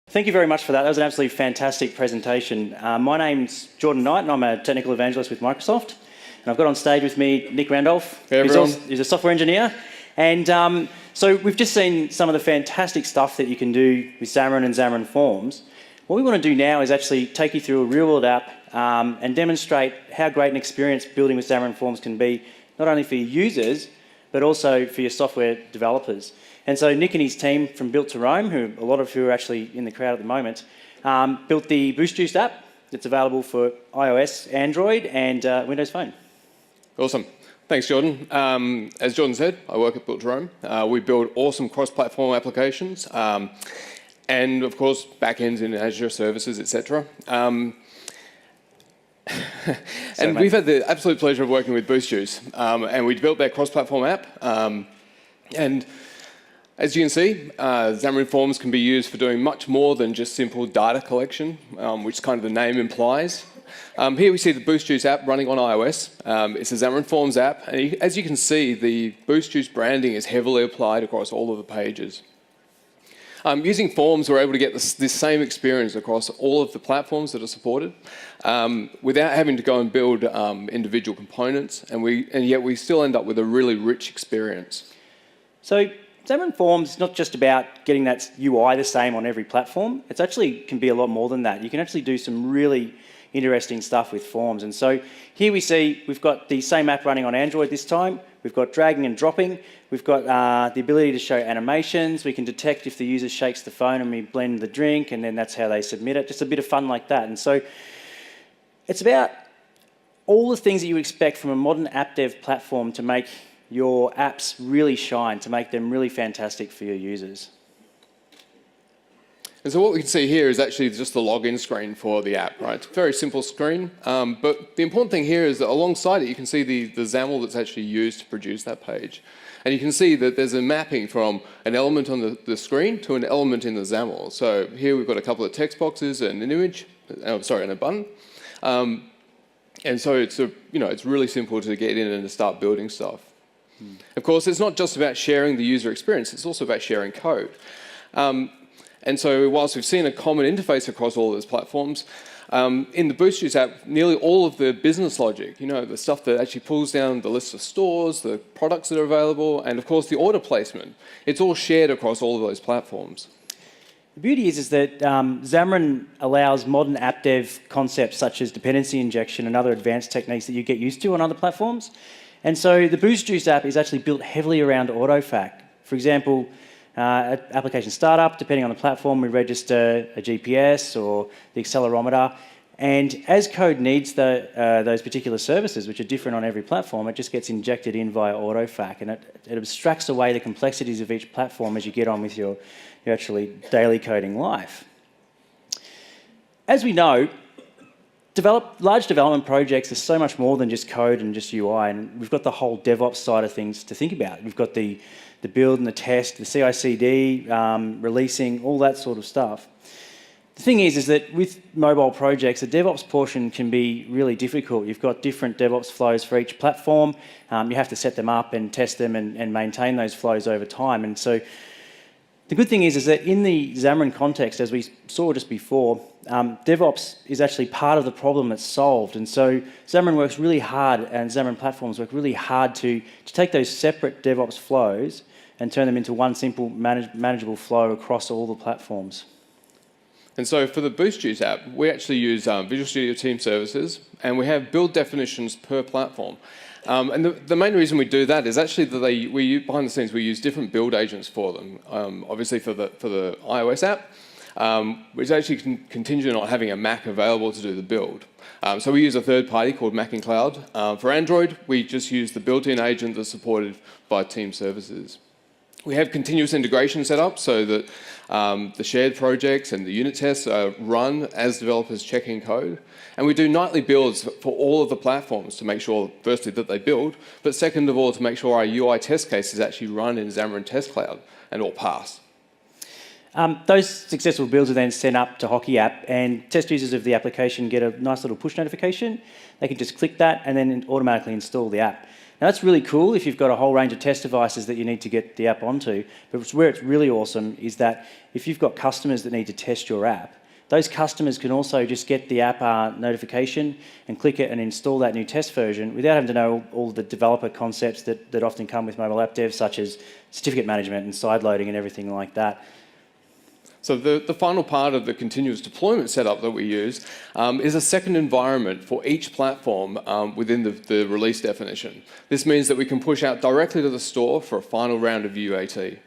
Thank you very much for that. That was an absolutely fantastic presentation. My name's Jordan Knight and I'm a technical evangelist with Microsoft. And I've got on stage with me Nick Randolph, hey, who's a software engineer. And so we've just seen some of the fantastic stuff that you can do with Xamarin and Xamarin Forms. What we want to do now is actually take you through a real-world app and demonstrate how great an experience building with Xamarin Forms can be, not only for your users, but also for your software developers. And so Nick and his team from Built to Roam, who a lot of who are actually in the crowd at the moment, built the Boost Juice app. It's available for iOS, Android, and Windows Phone. Awesome. Thanks, Jordan. As Jordan said, I work at Built to Roam. We build awesome cross-platform applications, and of course, backends in Azure services, etc. And we've had the absolute pleasure of working with Boost Juice, and we built their cross-platform app. And as you can see, Xamarin Forms can be used for doing much more than just simple data collection, which kind of the name implies. Here we see the Boost Juice app running on iOS. It's a Xamarin Forms app, and as you can see, the Boost Juice branding is heavily applied across all of the pages. Using Forms, we're able to get this same experience across all of the platforms that are supported, without having to go and build individual components, and yet we still end up with a really rich experience. So Xamarin Forms is not just about getting that UI the same on every platform. It actually can be a lot more than that. You can actually do some really interesting stuff with Forms. And so here we see we've got the same app running on Android this time. We've got dragging and dropping. We've got the ability to show animations. We can detect if the user shakes the phone and we blend the drink, and then that's how they submit it. Just a bit of fun like that. And so it's about all the things that you would expect from a modern app dev platform to make your apps really shine, to make them really fantastic for your users. And so what we can see here is actually just the login screen for the app, right? It's a very simple screen, but the important thing here is that alongside it you can see the XAML that's actually used to produce that page. And you can see that there's a mapping from an element on the screen to an element in the XAML. So here we've got a couple of text boxes and an image, and a button. And so it's really simple to get in and to start building stuff. Of course, it's not just about sharing the user experience, it's also about sharing code. And so whilst we've seen a common interface across all of those platforms, in the Boost Juice app, nearly all of the business logic, the stuff that actually pulls down the list of stores, the products that are available, and of course the order placement, it's all shared across all of those platforms. The beauty is that Xamarin allows modern app dev concepts such as dependency injection and other advanced techniques that you get used to on other platforms. And so the Boost Juice app is actually built heavily around autofac. For example, application startup, depending on the platform, we register a GPS or the accelerometer. And as code needs those particular services, which are different on every platform, it just gets injected in via autofac. And it abstracts away the complexities of each platform as you get on with your actually daily coding life. As we know, large development projects are so much more than just code and just UI, and we've got the whole DevOps side of things to think about. We've got the build and the test, the CI/CD, releasing, all that sort of stuff. The thing is that with mobile projects, the DevOps portion can be really difficult. You've got different DevOps flows for each platform. You have to set them up and test them and maintain those flows over time. And so the good thing is that in the Xamarin context, as we saw just before, DevOps is actually part of the problem that's solved. And so Xamarin works really hard, and Xamarin platforms work really hard to take those separate DevOps flows and turn them into one simple manageable flow across all the platforms. And so for the Boost Juice app, we actually use Visual Studio Team Services, and we have build definitions per platform. And the main reason we do that is actually that behind the scenes we use different build agents for them. Obviously for the iOS app, which is actually contingent on having a Mac available to do the build. So we use a third party called Mac in Cloud. For Android, we just use the built-in agent that's supported by Team Services. We have continuous integration set up so that the shared projects and the unit tests are run as developers check in code. And we do nightly builds for all of the platforms to make sure, firstly, that they build, but second of all, to make sure our UI test cases actually run in Xamarin Test Cloud and all pass. Those successful builds are then sent up to Hockey app, and test users of the application get a nice little push notification. They can just click that and then automatically install the app. Now that's really cool if you've got a whole range of test devices that you need to get the app onto, but where it's really awesome is that if you've got customers that need to test your app, those customers can also just get the app notification and click it and install that new test version without having to know all the developer concepts that often come with mobile app dev, such as certificate management and side loading and everything like that. So the final part of the continuous deployment setup that we use is a second environment for each platform within the release definition. This means that we can push out directly to the store for a final round of UAT.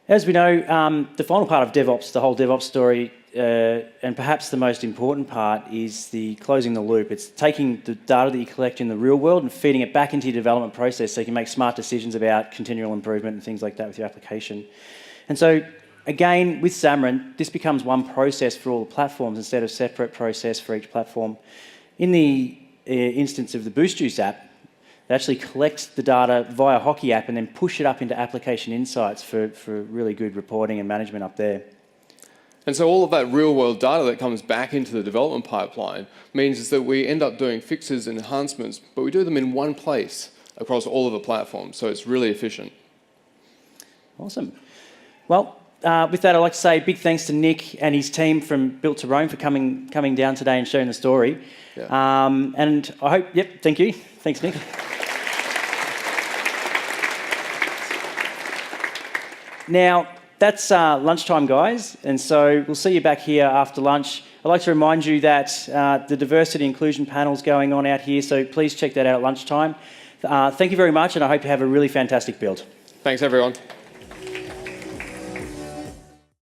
As we know, the final part of DevOps, the whole DevOps story, and perhaps the most important part is the closing the loop. It's taking the data that you collect in the real world and feeding it back into your development process so you can make smart decisions about continual improvement and things like that with your application. And so, again, with Xamarin, this becomes one process for all the platforms instead of separate process for each platform. In the instance of the Boost Juice app, they actually collect the data via Hockey app and then push it up into application insights for really good reporting and management up there. And so all of that real-world data that comes back into the development pipeline means that we end up doing fixes and enhancements, but we do them in one place across all of the platforms, so it's really efficient. Awesome. Well, with that, I'd like to say big thanks to Nick and his team from Built to Rome for coming down today and sharing the story. Yeah. And I hope, thank you. Thanks, Nick. Now, that's lunchtime, guys, and so we'll see you back here after lunch. I'd like to remind you that the diversity inclusion panel is going on out here, so please check that out at lunchtime. Thank you very much, and I hope you have a really fantastic build. Thanks, everyone.